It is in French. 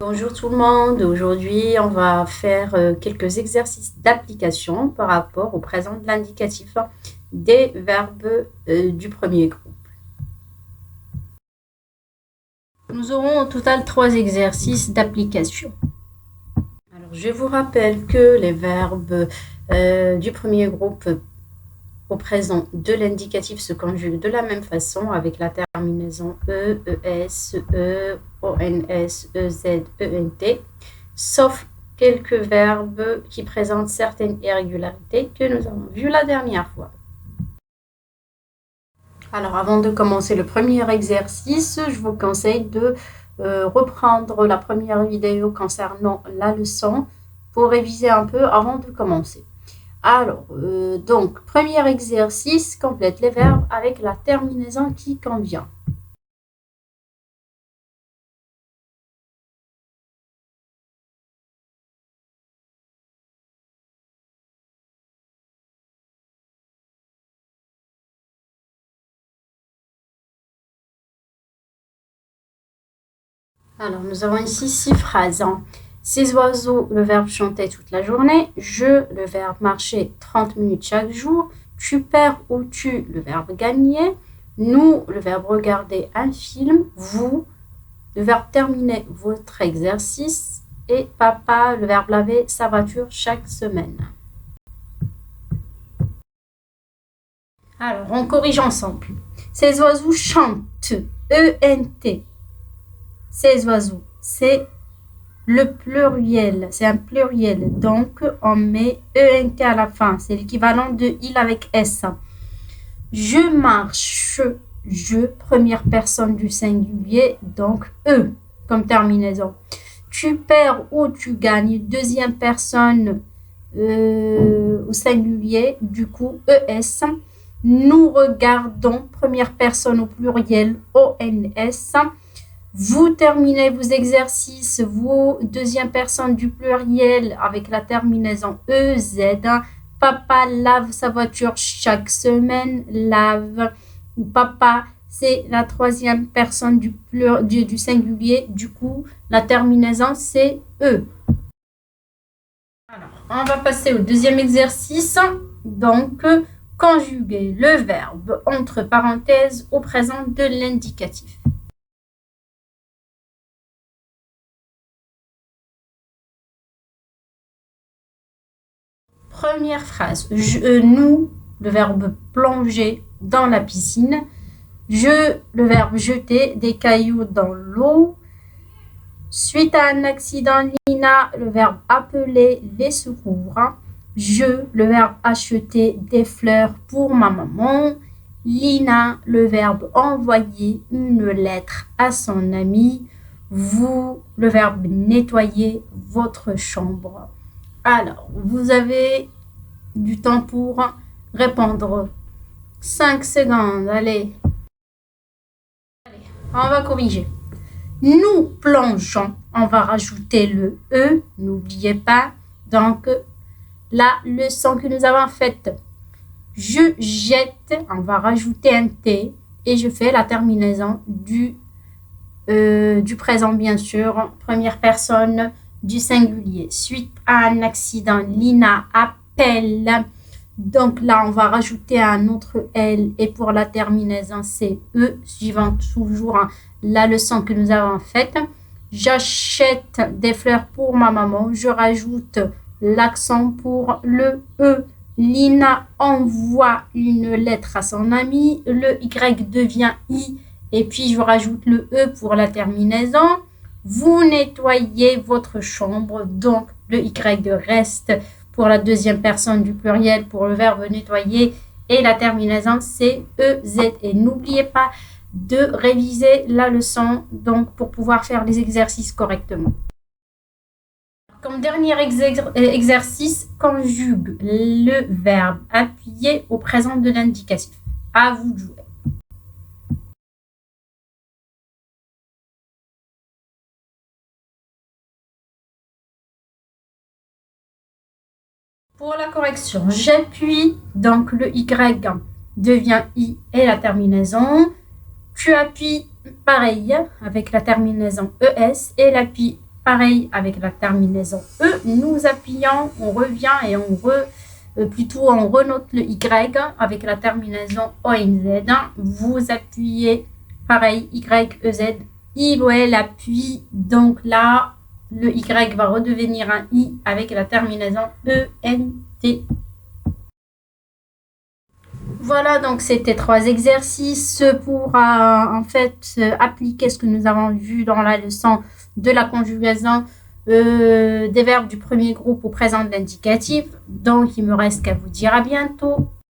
Bonjour tout le monde, aujourd'hui on va faire quelques exercices d'application par rapport au présent de l'indicatif des verbes du premier groupe. Nous aurons au total 3 exercices d'application. Alors je vous rappelle que les verbes du premier groupe au présent de l'indicatif se conjuguent de la même façon avec la terminaison E, ES, E, ONS, EZ, ENT, sauf quelques verbes qui présentent certaines irrégularités que nous avons vues la dernière fois. Alors avant de commencer le premier exercice, je vous conseille de reprendre la première vidéo concernant la leçon pour réviser un peu avant de commencer. Alors, donc, premier exercice, complète les verbes avec la terminaison qui convient. Alors, nous avons ici 6 phrases. Ces oiseaux, le verbe chanter toute la journée. Je, le verbe marcher 30 minutes chaque jour. Tu perds ou tu, le verbe gagner. Nous, le verbe regarder un film. Vous, le verbe terminer votre exercice. Et papa, le verbe laver sa voiture chaque semaine. Alors, on corrige ensemble. Ces oiseaux chantent. E-N-T. Ces oiseaux, c'est le pluriel, c'est un pluriel, donc on met ENT à la fin, c'est l'équivalent de il avec S. Je marche, je, première personne du singulier, donc E comme terminaison. Tu perds ou tu gagnes, deuxième personne au singulier, du coup ES. Nous regardons, première personne au pluriel, ONS. Vous terminez vos exercices, vos deuxième personne du pluriel avec la terminaison EZ. Papa lave sa voiture chaque semaine, lave. Papa, c'est la troisième personne du singulier. Du coup, la terminaison, c'est E. Alors, on va passer au deuxième exercice. Donc, conjuguer le verbe entre parenthèses au présent de l'indicatif. Première phrase, nous, le verbe plonger dans la piscine. Je, le verbe jeter des cailloux dans l'eau. Suite à un accident, Lina, le verbe appeler les secours. Je, le verbe acheter des fleurs pour ma maman. Lina, le verbe envoyer une lettre à son ami. Vous, le verbe nettoyer votre chambre. Alors, vous avez du temps pour répondre. 5 secondes, allez. On va corriger. Nous plongeons, on va rajouter le E, n'oubliez pas. Donc, la leçon que nous avons faite. Je jette, on va rajouter un T et je fais la terminaison du présent, bien sûr, première personne du singulier. Suite à un accident, Lina appelle. Donc là, on va rajouter un autre L et pour la terminaison, c'est E, suivant toujours la leçon que nous avons faite. J'achète des fleurs pour ma maman. Je rajoute l'accent pour le E. Lina envoie une lettre à son ami. Le Y devient I. Et puis, je rajoute le E pour la terminaison. Vous nettoyez votre chambre. Donc, le Y reste pour la deuxième personne du pluriel pour le verbe nettoyer. Et la terminaison, c'est EZ. Et n'oubliez pas de réviser la leçon donc, pour pouvoir faire les exercices correctement. Comme dernier exercice, conjugue le verbe appuyé au présent de l'indicatif. À vous de jouer. Pour la correction, j'appuie, donc le Y devient I et la terminaison. Tu appuies pareil avec la terminaison ES et l'appui pareil avec la terminaison E, nous appuyons, on revient et on renote le Y avec la terminaison ONZ. Vous appuyez, pareil, Y, EZ, il ou elle appuie, donc là, le Y va redevenir un I avec la terminaison ENT. Voilà, donc c'était 3 exercices pour en fait appliquer ce que nous avons vu dans la leçon de la conjugaison des verbes du premier groupe au présent de l'indicatif. Donc il me reste qu'à vous dire à bientôt.